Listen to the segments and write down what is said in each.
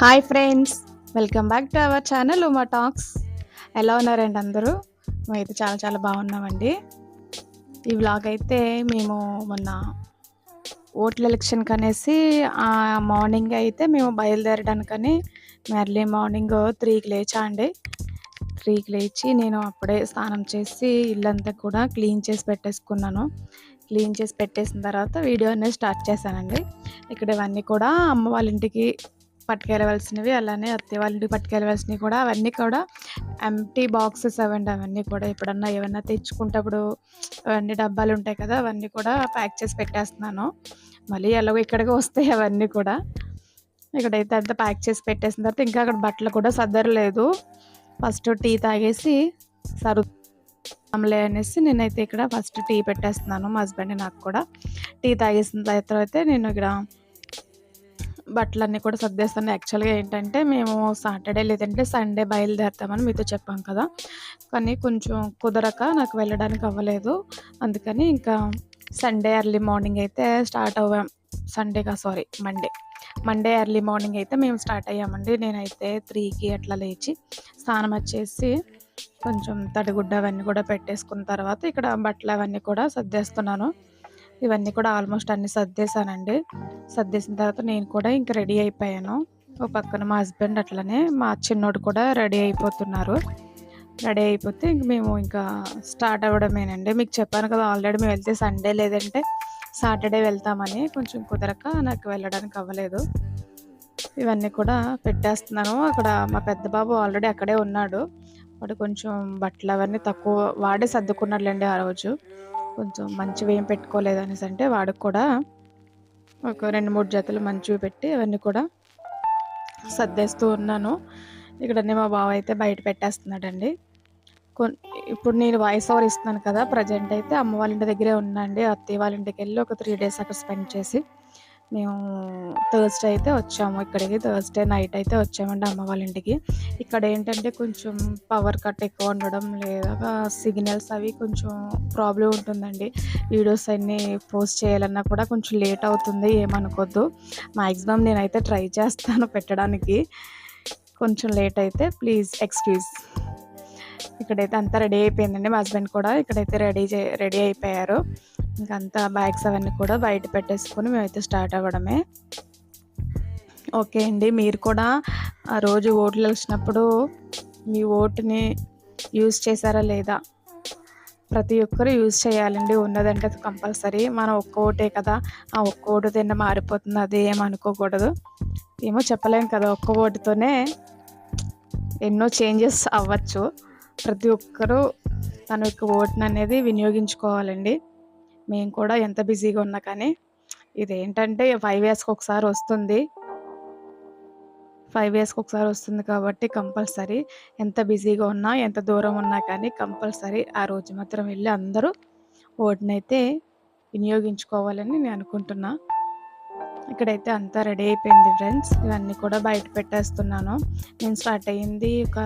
Hi friends, welcome back to our channel Uma talks. ఎలా ఉన్నారండి అందరూ? మేమైతే చాలా చాలా బాగున్నామండి. ఈ వ్లాగ్ అయితే మేము మొన్న ఓట్ల ఎలక్షన్కి అనేసి మార్నింగ్ అయితే మేము బయలుదేరడానికని ఎర్లీ మార్నింగ్ 3కి లేచా అండి. 3కి లేచి నేను అప్పుడే స్నానం చేసి ఇల్లంతా కూడా క్లీన్ చేసి పెట్టేసుకున్నాను. క్లీన్ చేసి పెట్టేసిన తర్వాత వీడియో అనేది స్టార్ట్ చేశానండి. ఇక్కడ ఇవన్నీ కూడా అమ్మ వాళ్ళ ఇంటికి పట్టుకెళ్ళవలసినవి, అలానే అత్తయ్య వాళ్ళ ఇంటికి పట్టుకెళ్ళవలసినవి కూడా అవన్నీ కూడా ఎంప్టీ బాక్సెస్ అవండి. అవన్నీ కూడా ఎప్పుడన్నా ఏమన్నా తెచ్చుకుంటప్పుడు అవన్నీ డబ్బాలు ఉంటాయి కదా, అవన్నీ కూడా ప్యాక్ చేసి పెట్టేస్తున్నాను. మళ్ళీ ఎలాగో ఇక్కడికి వస్తాయి అవన్నీ కూడా. ఇక్కడైతే అంతా ప్యాక్ చేసి పెట్టేసిన తర్వాత ఇంకా అక్కడ బట్టలు కూడా సర్దరలేదు. ఫస్ట్ టీ తాగేసి సరుద్దాంలే అనేసి నేనైతే ఇక్కడ ఫస్ట్ టీ పెట్టేస్తున్నాను. మా హస్బెండ్ నాకు కూడా టీ తాగేసిన తర్వాత నేను ఇక్కడ బట్టలన్నీ కూడా సర్దేస్తాను. యాక్చువల్గా ఏంటంటే మేము సాటర్డే లేదంటే సండే బయలుదేరుతామని మీతో చెప్పాం కదా, కానీ కొంచెం కుదరక నాకు వెళ్ళడానికి అవ్వలేదు. అందుకని ఇంకా సండే ఎర్లీ మార్నింగ్ అయితే స్టార్ట్ అవ్వాం. మండే ఎర్లీ మార్నింగ్ అయితే మేము స్టార్ట్ అయ్యామండి. నేనైతే 3కి అట్లా లేచి స్నానం వచ్చేసి కొంచెం తడిగుడ్డ అవన్నీ కూడా పెట్టేసుకున్న తర్వాత ఇక్కడ బట్టలు అవన్నీ కూడా సర్దేస్తున్నాను. ఇవన్నీ కూడా ఆల్మోస్ట్ అన్నీ సర్దేశానండి. సర్దేసిన తర్వాత నేను కూడా ఇంక రెడీ అయిపోయాను. ఒక పక్కన మా హస్బెండ్ అట్లనే మా చిన్నోడు కూడా రెడీ అయిపోతున్నారు. రెడీ అయిపోతే ఇంక మేము ఇంకా స్టార్ట్ అవ్వడమేనండి. మీకు చెప్పాను కదా ఆల్రెడీ మేము వెళ్తే సండే లేదంటే సాటర్డే వెళ్తామని. కొంచెం కుదరక నాకు వెళ్ళడానికి అవ్వలేదు. ఇవన్నీ కూడా పెట్టేస్తున్నాను. అక్కడ మా పెద్ద బాబు ఆల్రెడీ అక్కడే ఉన్నాడు. వాడు కొంచెం బట్టలు అవన్నీ తక్కువ వాడే సర్దుకున్నాడులేండి ఆ రోజు. కొంచెం మంచివి ఏం పెట్టుకోలేదు అనేసి అంటే వాడికి కూడా ఒక 2-3 జతలు మంచివి పెట్టి అవన్నీ కూడా సర్దేస్తూ ఉన్నాను. ఇక్కడన్నీ మా బావ అయితే బయట పెట్టేస్తున్నాడండి. ఇప్పుడు నేను వాయిస్ ఓవర్ ఇస్తున్నాను కదా, ప్రజెంట్ అయితే అమ్మ వాళ్ళ ఇంటి దగ్గరే ఉన్నాండి. అత్తయ్య వాళ్ళ ఇంటికి వెళ్ళి ఒక 3 డేస్ అక్కడ స్పెండ్ చేసి మేము థర్స్డే అయితే వచ్చాము. ఇక్కడికి థర్స్డే నైట్ అయితే వచ్చామండి అమ్మ వాళ్ళ ఇంటికి. ఇక్కడ ఏంటంటే కొంచెం పవర్ కట్ ఎక్కువ ఉండడం, లేదా సిగ్నల్స్ అవి కొంచెం ప్రాబ్లం ఉంటుందండి. వీడియోస్ అన్నీ పోస్ట్ చేయాలన్నా కూడా కొంచెం లేట్ అవుతుంది, ఏమనుకోద్దు. మ్యాక్సిమం నేనైతే ట్రై చేస్తాను పెట్టడానికి. కొంచెం లేట్ అయితే ప్లీజ్ ఎక్స్క్యూజ్. ఇక్కడైతే అంతా రెడీ అయిపోయిందండి. మా హస్బెండ్ కూడా ఇక్కడైతే రెడీ అయిపోయారు. ఇంకంతా బ్యాగ్స్ అవన్నీ కూడా బయట పెట్టేసుకొని మేమైతే స్టార్ట్ అవ్వడమే. ఓకే అండి, మీరు కూడా ఆ రోజు ఓట్లు వచ్చినప్పుడు మీ ఓటుని యూజ్ చేశారా లేదా? ప్రతి ఒక్కరు యూజ్ చేయాలండి, ఉన్నదంటే కంపల్సరీ. మనం ఒక్క ఓటే కదా, ఆ ఒక్క ఓటు తిన్న మారిపోతుంది, అది ఏమనుకోకూడదు. ఏమో చెప్పలేం కదా, ఒక్క ఓటుతోనే ఎన్నో చేంజెస్ అవ్వచ్చు. ప్రతి ఒక్కరూ తన యొక్క ఓటుని అనేది వినియోగించుకోవాలండి. మేము కూడా ఎంత బిజీగా ఉన్నా కానీ ఇదేంటంటే 5 ఇయర్స్కి ఒకసారి వస్తుంది. 5 ఇయర్స్కి ఒకసారి వస్తుంది కాబట్టి కంపల్సరీ ఎంత బిజీగా ఉన్నా, ఎంత దూరం ఉన్నా కానీ కంపల్సరీ ఆ రోజు మాత్రం వెళ్ళి అందరూ ఓటునైతే వినియోగించుకోవాలని నేను అనుకుంటున్నా. ఇక్కడైతే అంతా రెడీ అయిపోయింది ఫ్రెండ్స్. ఇవన్నీ కూడా బయట పెట్టేస్తున్నాను. నేను స్టార్ట్ అయ్యింది ఒక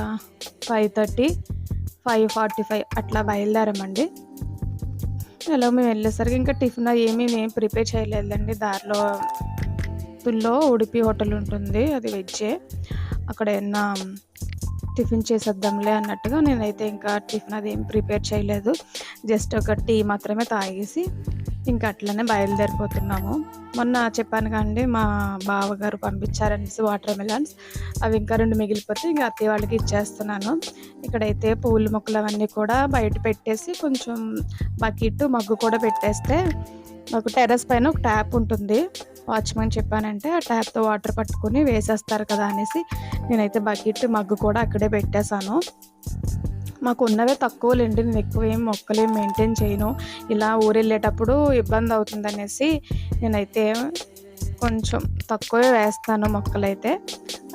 5:30, 5:45 అట్లా బయలుదేరామండి. ఇలా మేము వెళ్ళేసరికి ఇంకా టిఫిన్ ఏమీ మేము ప్రిపేర్ చేయలేదండి. దారిలో ఉడిపి హోటల్ ఉంటుంది, అది వెజ్జే. అక్కడ ఏమన్నా టిఫిన్ చేసేద్దాంలే అన్నట్టుగా నేనైతే ఇంకా టిఫిన్ అది ఏం ప్రిపేర్ చేయలేదు. జస్ట్ ఒక టీ మాత్రమే తాగేసి ఇంకా అట్లనే బయలుదేరిపోతున్నాము. మొన్న చెప్పాను కండి మా బావగారు పంపించారనేసి వాటర్ మిలన్స్, అవి ఇంకా 2 మిగిలిపోతే ఇంకా అత్తయ్య వాళ్ళకి ఇచ్చేస్తున్నాను. ఇక్కడైతే పూల మొక్కలు అవన్నీ కూడా బయట పెట్టేసి కొంచెం బకెట్ మగ్గు కూడా పెట్టేస్తే, మాకు టెర్రస్ పైన ఒక ట్యాప్ ఉంటుంది. వాచ్మెన్ చెప్పానంటే ఆ ట్యాప్తో వాటర్ పట్టుకొని వేసేస్తారు కదా అనేసి నేనైతే బకెట్ మగ్గు కూడా అక్కడే పెట్టేశాను. మాకు ఉన్నవే తక్కువలేండి, నేను ఎక్కువ ఏం మొక్కలేం మెయింటైన్ చేయను. ఇలా ఊరెళ్ళేటప్పుడు ఇబ్బంది అవుతుంది అనేసి నేనైతే కొంచెం తక్కువే వేస్తాను మొక్కలైతే.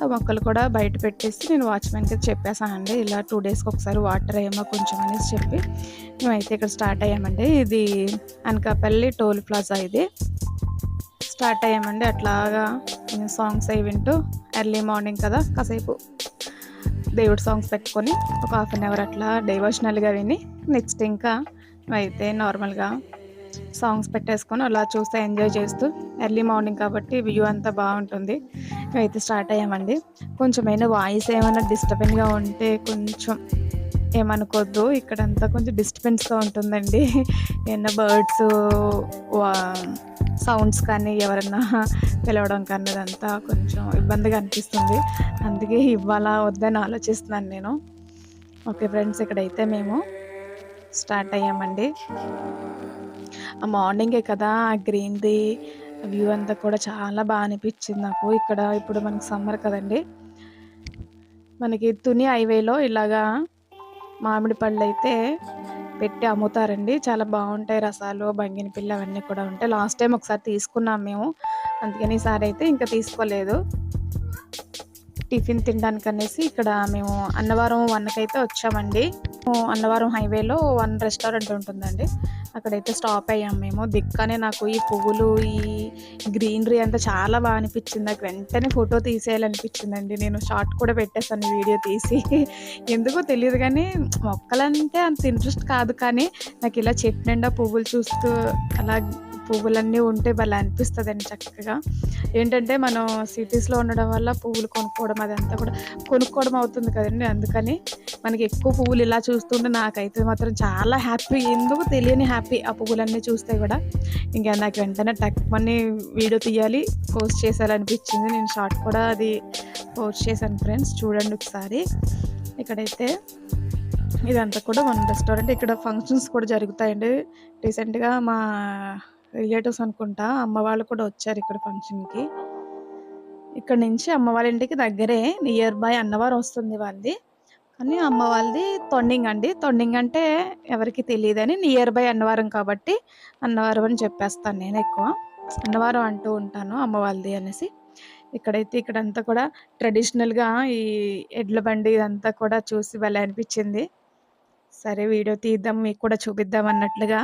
ఆ మొక్కలు కూడా బయట పెట్టేసి నేను వాచ్మెన్కి చెప్పేసానండి, ఇలా 2 డేస్కి ఒకసారి వాటర్ వేయమో కొంచెం అనేసి చెప్పి మేమైతే ఇక్కడ స్టార్ట్ అయ్యామండి. ఇది అనకాపల్లి టోల్ ప్లాజా, ఇది స్టార్ట్ అయ్యామండి. అట్లాగా సాంగ్స్ అవి వింటూ ఎర్లీ మార్నింగ్ కదా, కాసేపు దేవుడి సాంగ్స్ పెట్టుకొని ఒక 1/2 అవర్ అట్లా డైవర్షనల్గా విని నెక్స్ట్ ఇంకా అయితే నార్మల్గా సాంగ్స్ పెట్టేసుకొని అలా చూస్తూ ఎంజాయ్ చేస్తూ ఎర్లీ మార్నింగ్ కాబట్టి వ్యూ అంతా బాగుంటుంది. అయితే స్టార్ట్ అయ్యామండి. కొంచెమైనా వాయిస్ ఏమైనా డిస్టర్బెన్స్గా ఉంటే కొంచెం ఏమనుకోవద్దు. ఇక్కడంతా కొంచెం డిస్టర్బెన్స్గా ఉంటుందండి. ఏమన్నా బర్డ్స్ సౌండ్స్ కానీ ఎవరన్నా పిలవడం కానీ అదంతా కొంచెం ఇబ్బందిగా అనిపిస్తుంది. అందుకే ఇవ్వాలా వద్దని ఆలోచిస్తున్నాను నేను. ఓకే ఫ్రెండ్స్, ఇక్కడైతే మేము స్టార్ట్ అయ్యామండి. మార్నింగే కదా ఆ గ్రీనరీ వ్యూ అంతా కూడా చాలా బాగా అనిపించింది నాకు. ఇక్కడ ఇప్పుడు మనకి సమ్మర్ కదండి, మనకి తుని హైవేలో ఇలాగా మామిడి పళ్ళు అయితే పెట్టి అమ్ముతారండి. చాలా బాగుంటాయి. రసాలు, బంగినపిల్లి అవన్నీ కూడా ఉంటాయి. లాస్ట్ టైం ఒకసారి తీసుకున్నాం మేము, అందుకని ఈసారి అయితే ఇంకా తీసుకోలేదు. టిఫిన్ తినడానికి అనేసి ఇక్కడ మేము అన్నవరం 1కి అయితే వచ్చామండి. అన్నవరం హైవేలో 1 రెస్టారెంట్ ఉంటుందండి, అక్కడైతే స్టాప్ అయ్యాం మేము. దిక్కనే నాకు ఈ పువ్వులు, ఈ గ్రీనరీ అంతా చాలా బాగా అనిపించింది. నాకు వెంటనే ఫోటో తీసేయాలనిపించిందండి. నేను షార్ట్ కూడా పెట్టేసాను వీడియో తీసి. ఎందుకో తెలియదు కానీ మొక్కలంటే అంత ఇంట్రెస్ట్ కాదు, కానీ నాకు ఇలా చెట్టు నిండా పువ్వులు చూస్తూ అలా పువ్వులన్నీ ఉంటే భలే అనిపిస్తుందండి చక్కగా. ఏంటంటే మనం సిటీస్లో ఉండడం వల్ల పువ్వులు కొనుక్కోవడం అదంతా కూడా కొనుక్కోవడం అవుతుంది కదండి, అందుకని మనకి ఎక్కువ పువ్వులు ఇలా చూస్తుంటే నాకైతే మాత్రం చాలా హ్యాపీ, ఎందుకు తెలియని హ్యాపీ ఆ పువ్వులన్నీ చూస్తే కూడా. ఇంకా నాకు వెంటనే టక్మని వీడియో తీయాలి, పోస్ట్ చేసేయాలనిపించింది. నేను షార్ట్ కూడా అది పోస్ట్ చేశాను ఫ్రెండ్స్, చూడండి ఒకసారి. ఇక్కడైతే ఇదంతా కూడా 1 రెస్టారెంట్. ఇక్కడ ఫంక్షన్స్ కూడా జరుగుతాయండి. రీసెంట్గా మా రిలేటివ్స్ అనుకుంటా అమ్మ వాళ్ళు కూడా వచ్చారు ఇక్కడ ఫంక్షన్కి. ఇక్కడ నుంచి అమ్మ వాళ్ళ ఇంటికి దగ్గరే, నియర్ బై అన్నవరం వస్తుంది వాళ్ళది. కానీ అమ్మ వాళ్ళది తొండింగ్ అండి. తొండింగ్ అంటే ఎవరికి తెలియదని, నియర్ బై అన్నవరం కాబట్టి అన్నవరం అని చెప్పేస్తాను నేను. ఎక్కువ అన్నవరం అంటూ ఉంటాను అమ్మ వాళ్ళది అనేసి. ఇక్కడైతే ఇక్కడంతా కూడా ట్రెడిషనల్గా ఈ ఎడ్ల బండి ఇదంతా కూడా చూసి భలే అనిపించింది. సరే వీడియో తీద్దాం, మీకు కూడా చూపిద్దాం అన్నట్లుగా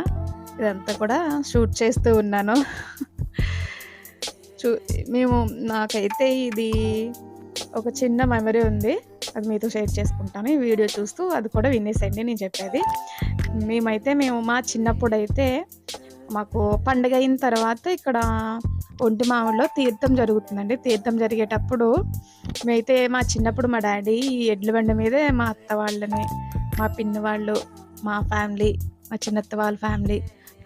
ఇదంతా కూడా షూట్ చేస్తూ ఉన్నాను. మేము నాకైతే ఇది ఒక చిన్న మెమరీ ఉంది, అది మీతో షేర్ చేసుకుంటాను. ఈ వీడియో చూస్తూ అది కూడా వినేసేయండి నేను చెప్పేది. మేము మా చిన్నప్పుడైతే మాకు పండుగ అయిన తర్వాత ఇక్కడ ఒంటిమామిడిలో తీర్థం జరుగుతుందండి. తీర్థం జరిగేటప్పుడు మేమైతే మా చిన్నప్పుడు మా డాడీ ఎడ్ల బండి మీదే మా అత్త వాళ్ళని, మా పిన్ని వాళ్ళు, మా ఫ్యామిలీ, మా చిన్నత్త వాళ్ళ ఫ్యామిలీ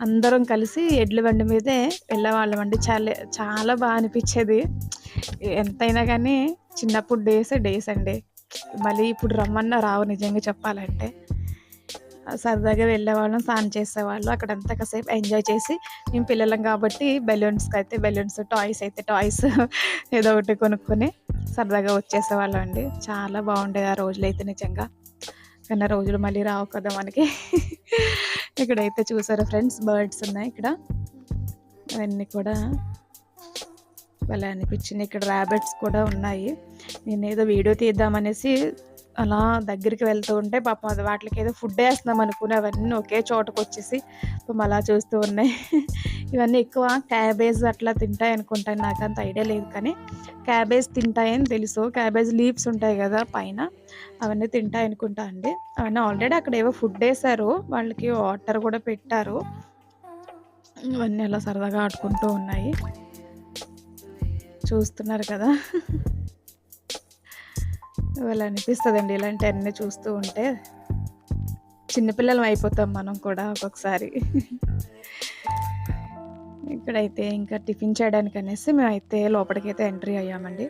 అందరం కలిసి ఎడ్ల బండి మీదే వెళ్ళేవాళ్ళం అండి. చాలా బాగా అనిపించేది. ఎంతైనా కానీ చిన్నప్పుడు డేస్ అండి, మళ్ళీ ఇప్పుడు రమ్మన్నా రావు నిజంగా చెప్పాలంటే. సరదాగా వెళ్ళేవాళ్ళం, స్నానం చేసేవాళ్ళం, అక్కడంతా కాసేపు ఎంజాయ్ చేసి, మేము పిల్లలం కాబట్టి బెలూన్స్కి అయితే బెలూన్స్, టాయ్స్ అయితే టాయ్స్ ఏదో ఒకటి కొనుక్కొని సరదాగా వచ్చేసేవాళ్ళం అండి. చాలా బాగుండేది ఆ రోజులు అయితే నిజంగా. కానీ రోజులు మళ్ళీ రావు కదా మనకి. ఇక్కడైతే చూసారా ఫ్రెండ్స్, బర్డ్స్ ఉన్నాయి ఇక్కడ, అవన్నీ కూడా భలే అనిపించింది. ఇక్కడ ర్యాబిట్స్ కూడా ఉన్నాయి. నేను ఏదో వీడియో తీద్దామనేసి అలా దగ్గరికి వెళ్తూ ఉంటే పాపం అది వాటికి ఏదో ఫుడ్ వేస్తున్నాం అనుకుని అవన్నీ ఒకే చోటకు వచ్చేసి పాపం అలా చూస్తూ ఉన్నాయి. ఇవన్నీ ఎక్కువ క్యాబేజ్ అట్లా తింటాయి అనుకుంటాను, నాకు అంత ఐడియా లేదు, కానీ క్యాబేజ్ తింటాయని తెలుసు. క్యాబేజ్ లీవ్స్ ఉంటాయి కదా పైన, అవన్నీ తింటాయి అనుకుంటా అండి. అవన్నీ ఆల్రెడీ అక్కడ ఏవో ఫుడ్ వేసారు, వాళ్ళకి వాటర్ కూడా పెట్టారు. ఇవన్నీ అలా సరదాగా ఆడుకుంటూ ఉన్నాయి, చూస్తున్నారు కదా. వాళ్ళు అనిపిస్తుందండి ఇలాంటివన్నీ చూస్తూ ఉంటే. చిన్నపిల్లలం అయిపోతాం మనం కూడా ఒక్కొక్కసారి. ఇక్కడైతే ఇంకా టిఫిన్ చేయడానికి అనేసి మేమైతే లోపలికైతే ఎంట్రీ అయ్యామండి.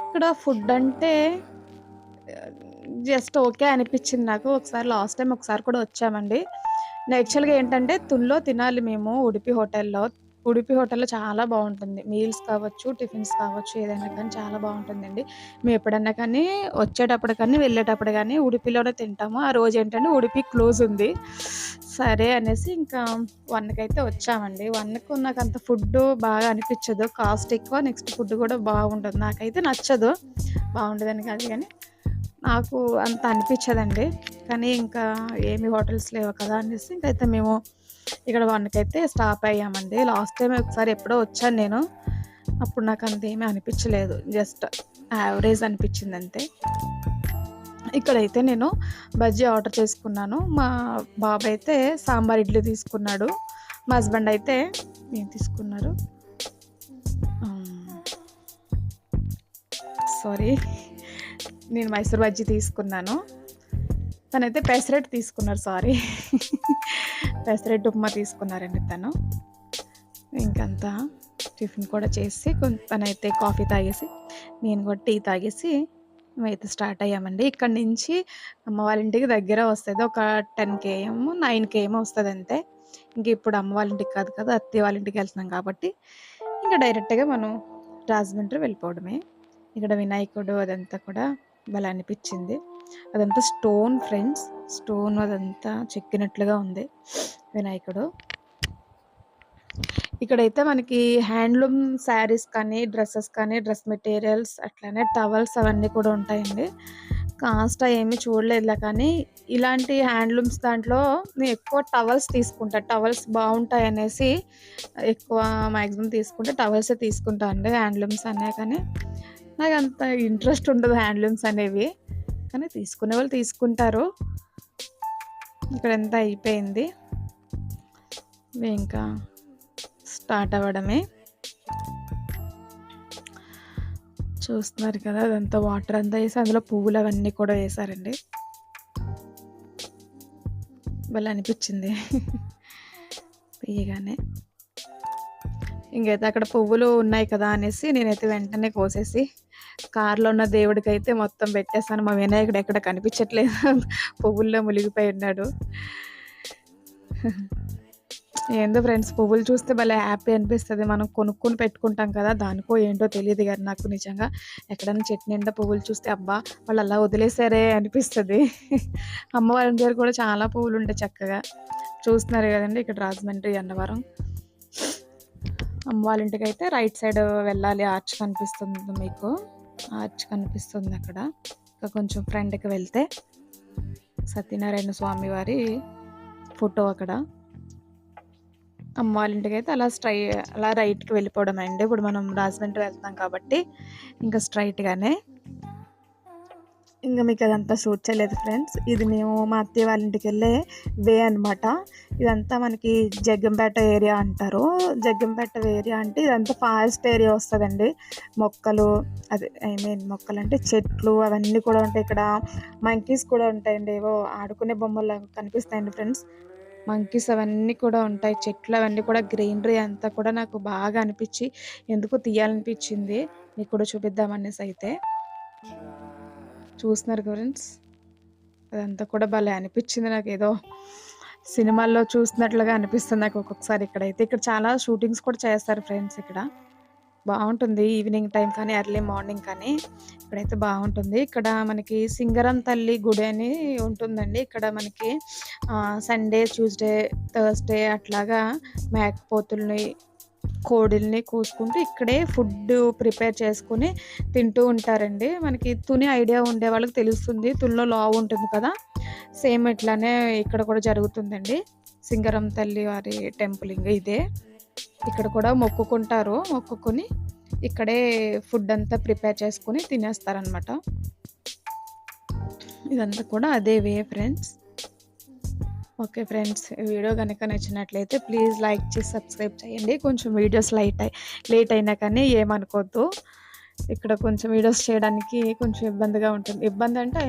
ఇక్కడ ఫుడ్ అంటే జస్ట్ ఓకే అనిపించింది నాకు. లాస్ట్ టైం ఒకసారి కూడా వచ్చామండి. యాక్చువల్గా ఏంటంటే తుల్లో తినాలి మేము ఉడిపి హోటల్లో చాలా బాగుంటుంది. మీల్స్ కావచ్చు, టిఫిన్స్ కావచ్చు, ఏదైనా కానీ చాలా బాగుంటుందండి. మేము ఎప్పుడన్నా కానీ వచ్చేటప్పుడు కానీ వెళ్ళేటప్పుడు కానీ ఉడిపిలోనే తింటాము. ఆ రోజు ఏంటంటే ఉడిపి క్లోజ్ ఉంది. సరే అనేసి ఇంకా 1కి అయితే వచ్చామండి. 1కు నాకు అంత ఫుడ్ బాగా అనిపించదు, కాస్ట్ ఎక్కువ, నెక్స్ట్ ఫుడ్ కూడా బాగుంటుంది. నాకైతే నచ్చదు, బాగుండదని కాదు కానీ నాకు అంత అనిపించదండి. కానీ ఇంకా ఏమి హోటల్స్ లేవు కదా అనేసి ఇంకైతే మేము ఇక్కడ 1కి అయితే స్టాప్ అయ్యామండి. లాస్ట్ టైం ఒకసారి ఎప్పుడో వచ్చాను నేను, అప్పుడు నాకు అంత ఏమీ అనిపించలేదు, జస్ట్ యావరేజ్ అనిపించింది అంతే. ఇక్కడైతే నేను బజ్జీ ఆర్డర్ చేసుకున్నాను. మా బాబైతే సాంబార్ ఇడ్లీ తీసుకున్నాడు. మా హస్బెండ్ అయితే ఏం తీసుకున్నారు? సారీ, నేను మైసూర్ బజ్జీ తీసుకున్నాను. తనైతే పెసరట్టు తీసుకున్నారు. సారీ, పెసరట్టు ఉప్మా తీసుకున్నారండి తను. ఇంకంతా టిఫిన్ కూడా చేసి తనైతే కాఫీ తాగేసి, నేను కూడా టీ తాగేసి మేమైతే స్టార్ట్ అయ్యామండి. ఇక్కడ నుంచి అమ్మ వాళ్ళ ఇంటికి దగ్గర వస్తుంది. ఒక 10 km 9 km వస్తుంది అంతే. ఇంక ఇప్పుడు అమ్మ వాళ్ళ ఇంటికి కాదు కదా, అత్తయ్య వాళ్ళ ఇంటికి వెళ్తున్నాం కాబట్టి ఇంకా డైరెక్ట్గా మనం రాజమండ్రి వెళ్ళిపోవడమే. ఇక్కడ వినాయకుడు అదంతా కూడా భలే అనిపించింది. అదంతా స్టోన్ ఫ్రెండ్స్, స్టోన్ అదంతా చెక్కినట్లుగా ఉంది వినాయకుడు. ఇక్కడైతే మనకి హ్యాండ్లూమ్ శారీస్ కానీ, డ్రెస్సెస్ కానీ, డ్రెస్ మెటీరియల్స్, అట్లనే టవల్స్ అవన్నీ కూడా ఉంటాయండి. కాస్ట్ ఏమీ చూడలేదులే, కానీ ఇలాంటి హ్యాండ్లూమ్స్ దాంట్లో నేను ఎక్కువ టవల్స్ తీసుకుంటా. టవల్స్ బాగుంటాయి అనేసి ఎక్కువ మ్యాక్సిమం తీసుకుంటే టవల్సే తీసుకుంటా అండి. హ్యాండ్లూమ్స్ అనే కానీ నాకు అంత ఇంట్రెస్ట్ ఉండదు హ్యాండ్లూమ్స్ అనేవి, కానీ తీసుకునే వాళ్ళు తీసుకుంటారు. ఇక్కడ ఎంత అయిపోయింది, ఇంకా స్టార్ట్ అవ్వడమే. చూస్తున్నారు కదా, అదంతా వాటర్ అంతా వేసి అందులో పువ్వులు అవన్నీ కూడా వేసారండి. భలే అనిపించింది తీయగానే. ఇంకైతే అక్కడ పువ్వులు ఉన్నాయి కదా అనేసి నేనైతే వెంటనే కోసేసి కార్లో ఉన్న దేవుడికి అయితే మొత్తం పెట్టేస్తాను. మా వినాయకుడు ఎక్కడ కనిపించట్లేదు, పువ్వుల్లో మునిగిపోయి ఉన్నాడు. ఏందో ఫ్రెండ్స్, పువ్వులు చూస్తే భలే హ్యాపీ అనిపిస్తుంది. మనం కొనుక్కొని పెట్టుకుంటాం కదా, దానికో ఏంటో తెలియదు కానీ నాకు నిజంగా ఎక్కడైనా చెట్టు నిండా పువ్వులు చూస్తే అబ్బా వాళ్ళు అలా వదిలేసారే అనిపిస్తుంది. అమ్మ వాళ్ళ దగ్గర కూడా చాలా పువ్వులు ఉంటాయి చక్కగా. చూస్తున్నారు కదండి, ఇక్కడ రాజమండ్రి అన్నవరం. అమ్మ వాళ్ళ ఇంటికి అయితే రైట్ సైడ్ వెళ్ళాలి. ఆర్చ్ కనిపిస్తుంది మీకు, ఆర్చ్ కనిపిస్తుంది అక్కడ. ఇంకా కొంచెం ఫ్రంట్కి వెళ్తే సత్యనారాయణ స్వామి వారి ఫోటో అక్కడ. అమ్మ వాళ్ళ ఇంటికి అయితే అలా రైట్కి వెళ్ళిపోవడం అండి. ఇప్పుడు మనం రాజమండ్రి వెళ్తాం కాబట్టి ఇంకా స్ట్రైట్గానే. ఇంకా మీకు అదంతా షూట్ చేయలేదు ఫ్రెండ్స్. ఇది మేము మా అత్తయ్య వాళ్ళ ఇంటికి వెళ్ళే వే అనమాట. ఇదంతా మనకి జగ్గంపేట ఏరియా అంటారు. జగ్గంపేట ఏరియా అంటే ఇదంతా ఫారెస్ట్ ఏరియా వస్తుందండి. మొక్కలు, అదే మొక్కలు అంటే చెట్లు అవన్నీ కూడా ఉంటాయి. ఇక్కడ మంకీస్ కూడా ఉంటాయండి, ఏవో ఆడుకునే బొమ్మలు కనిపిస్తాయండి ఫ్రెండ్స్. మంకీస్ అవన్నీ కూడా ఉంటాయి. చెట్లు అవన్నీ కూడా గ్రీనరీ అంతా కూడా నాకు బాగా అనిపించి ఎందుకు తీయాలనిపించింది, మీకు కూడా చూపిద్దామనేసి. అయితే చూస్తున్నారు ఫ్రెండ్స్, అదంతా కూడా భలే అనిపించింది. నాకు ఏదో సినిమాల్లో చూసినట్లుగా అనిపిస్తుంది నాకు ఒక్కొక్కసారి. ఇక్కడ చాలా షూటింగ్స్ కూడా చేస్తారు ఫ్రెండ్స్. ఇక్కడ బాగుంటుంది ఈవినింగ్ టైం కానీ ఎర్లీ మార్నింగ్ కానీ ఇక్కడైతే బాగుంటుంది. ఇక్కడ మనకి సింగరం తల్లి గుడి అని ఉంటుందండి. ఇక్కడ మనకి సండే, ట్యూస్డే, థర్స్డే అట్లాగా మేకపోతుల్ని, కోడిల్ని కూసుకుంటూ ఇక్కడే ఫుడ్ ప్రిపేర్ చేసుకుని తింటూ ఉంటారండి. మనకి తుని ఐడియా ఉండే వాళ్ళకి తెలుస్తుంది, తునిలో లావు ఉంటుంది కదా, సేమ్ ఇట్లానే ఇక్కడ కూడా జరుగుతుందండి. సింగరం తల్లి వారి టెంపుల్ ఇంకా ఇదే. ఇక్కడ కూడా మొక్కుకుంటారు, మొక్కుకొని ఇక్కడే ఫుడ్ అంతా ప్రిపేర్ చేసుకుని తినేస్తారనమాట. ఇదంతా కూడా అదే way friends. Okay friends, video కనుక నచ్చినట్లయితే ప్లీజ్ లైక్ చేసి సబ్స్క్రైబ్ చేయండి. కొంచెం వీడియోస్ లేట్ అయినా కానీ ఏమనుకోవద్దు. ఇక్కడ కొంచెం వీడియోస్ చేయడానికి కొంచెం ఇబ్బందిగా ఉంటుంది. ఇబ్బంది అంటే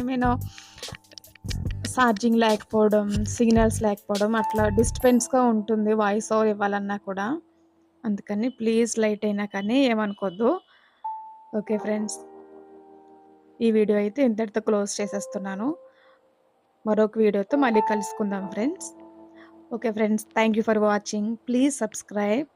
ఛార్జింగ్ లేకపోవడం, సిగ్నల్స్ లేకపోవడం, అట్లా డిస్టర్బెన్స్గా ఉంటుంది వాయిస్ ఓవర్ ఇవ్వాలన్నా కూడా. అందుకని ప్లీజ్ లైట్ అయినా కానీ ఏమనుకోవద్దు. ఓకే ఫ్రెండ్స్, ఈ వీడియో అయితే ఇంతటితో క్లోజ్ చేసేస్తున్నాను. మరొక వీడియోతో మళ్ళీ కలుసుకుందాం friends. Okay friends, thank you for watching. Please subscribe.